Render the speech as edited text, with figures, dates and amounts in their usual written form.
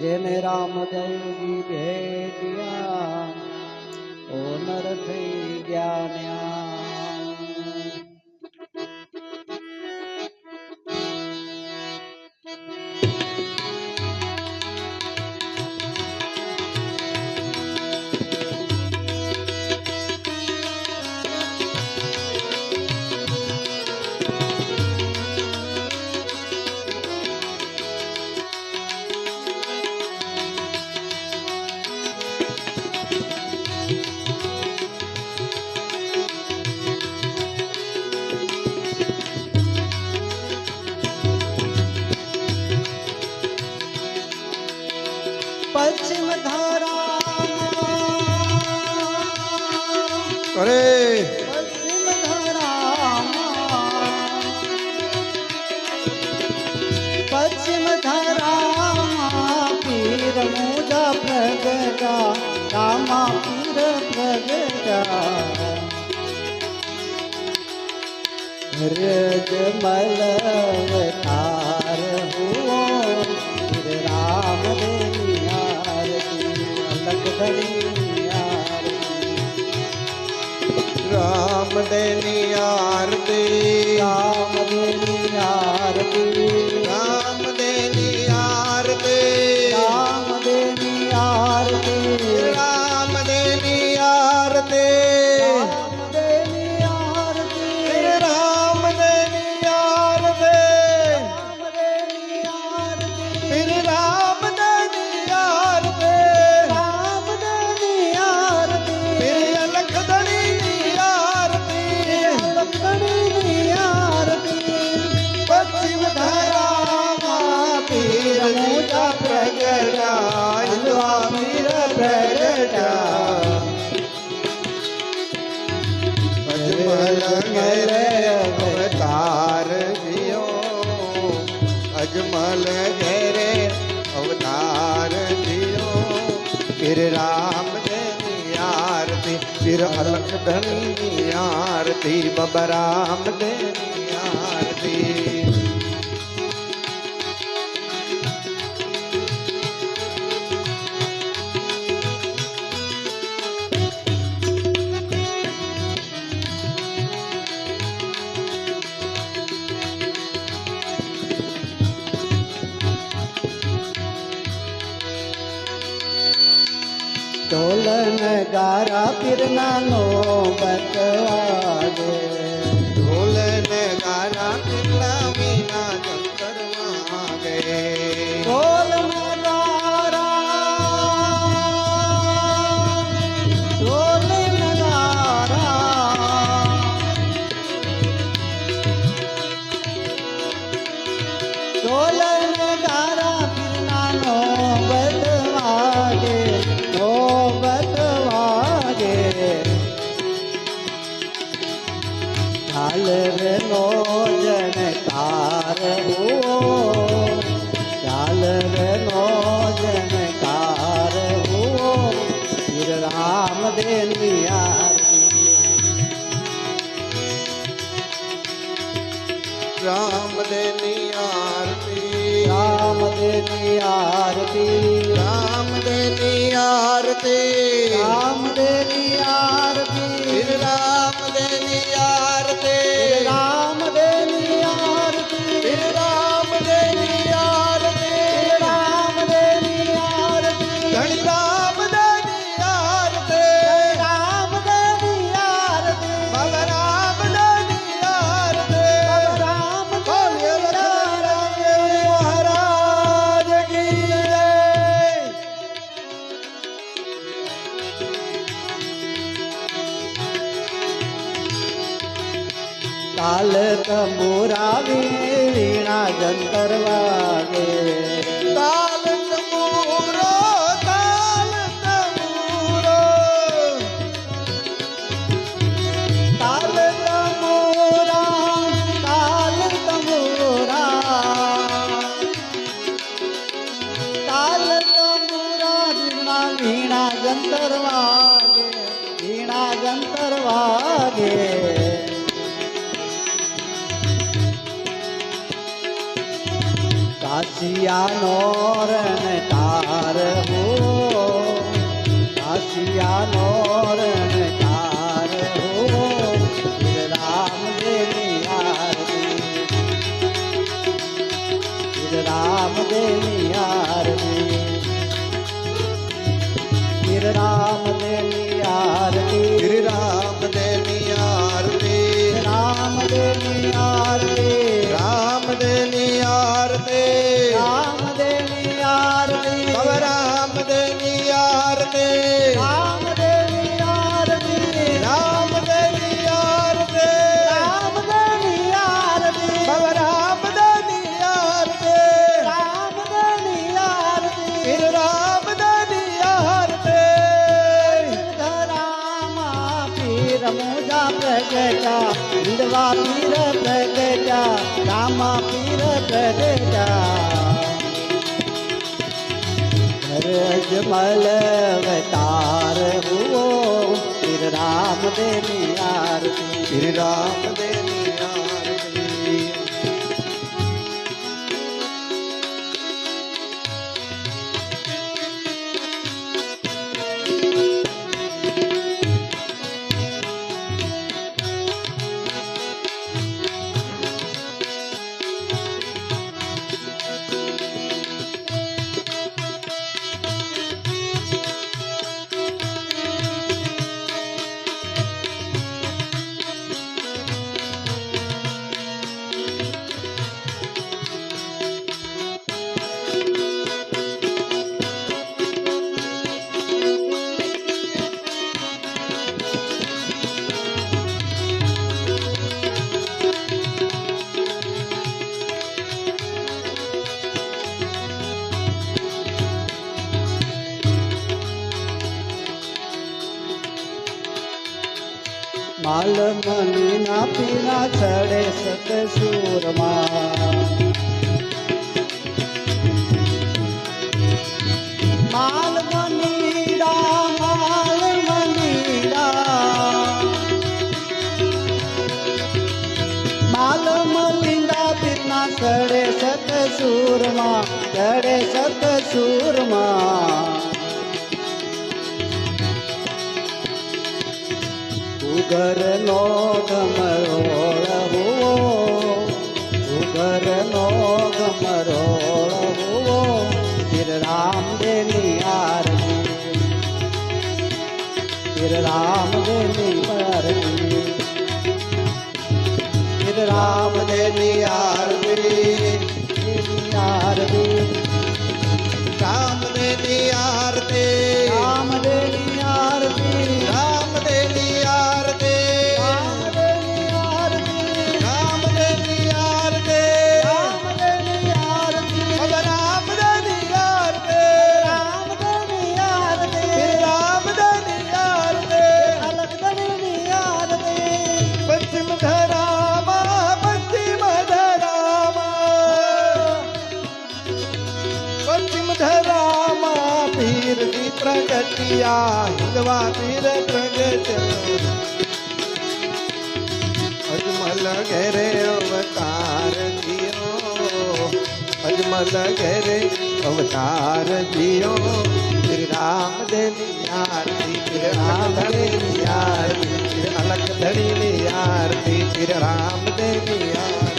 જેને રામદેવજી ભેટ્યા ઓ નર થઈ ગયા ન્યા પશ્ચિમ ધારા અરે પશ્ચિમ ધારા પશ્ચિમ ધારા પીર મુજા પ્રગટા રામા પીર પ્રગટા રજમલ અવતાર હુઓ પીર રામદેવ રામદેવની આરતી રામદેવની આરતી રામદેવની આરતી રામદેવની આરતી રામદેવની આરતી રામદેવની આરતી રામદેવની આરતી રામદેવની આરતી રામદેવની આરતી લખદણીની આરતી લખદણીની આરતી પશ્ચિમ ધારામાં પીર મોટા પ્રગટા હિન્દવા પીર પ્રગટા અજમલ ઘેરે અવતાર થયો અજમલ ઘેરે અવતાર થયો પીર રામદેવની આરતી પીર અલખધણીની આરતી બાબા રામદેવની આરતી ઢોલન ગારા પીરના નો બતવાગે ઢોલ નગારા પીરના વિના જંતરમાં ગયે ઢોલન ગારા ઢોલન ગારા ઢોલન ગારા પીરના નો બતવાગે ચાલ રે નો જનકાર હુઓ ચાલ રે નો જનકાર હુઓ પીર રામદેવની આરતી રામદેવની આરતી રામદેવની આરતી રામદેવની આરતી રામદેવની આરતી પીર રામદેવની આરતી રામદેવની આરતી પીર રામદેવની આરતી રામદેવની આરતી ધણી રામદેવની આરતી રામદેવની આરતી બાબા રામદેવની આરતી રામ બોલીએ લખન મહારાજ કી જય તાલ તંબુરા વીણા જંતર વાગે તાલ તંબુરો તાલ તંબુરો તાલ તંબુરા તાલ તંબુરા તાલ તંબુરા વીણા જંતર વાગે વીણા જંતર વાગે કાશિયા નો રણ રામ દેની આરતી શ્રી રામદેવની આરતી રામ દેની આરતી રામદેવની આરતી રામ દેની આરતી બાબા રામદેવની આરતી રામ દેની આરતી રામદેવની આરતી રામ દેની આરતી બાબા રામદેવની આરતી રામ દેની આરતી શ્રી રામદેવની આરતી ધરામા પીર મુજા પ્રગટા વિધવા પીર પ્રગટા રામા પીર પ્રગટા અજમલ અવતાર હુઓ પીર રામ દેની આરતી શ્રી રામદેવની આરતી માલ મની ના પીના ચડે સત સુરમાં માલ મનીડા માલ મનીડા માલ મલિંદા પીના ચડે સત સુરમાં ચડે સત સુરમાં ઉગરનો ગમરોળ હુઓ ઉગરનો ગમરોળ હુઓ પીર રામ દેની આરતી પીર રામ દેની આરતી પીર રામ દેની આરતી દેની આરતી રામદેવની આરતી રામ દેની આરતી રામદેવની આરતી રામ દેની આરતી રામદેવની આરતી રામ દેની આરતી બાબા રામદેવની આરતી રામ દેની આરતી શ્રી રામદેવની આરતી અલગ દેની આરતી પશ્ચિમ ધરામાં પશ્ચિમ ધરામાં પશ્ચિમ ધરામાં પીરની પ્રગટિયા હિંદવા પીર પ્રગટ્યા અજમલ ઘેરે અવતાર દિયો અજમલ ઘેરે અવતાર દિયો શ્રી રામદેવની આરતી શ્રી રામદેવની આરતી શ્રી અલગ ધણીની આરતી શ્રી રામદેવની આરતી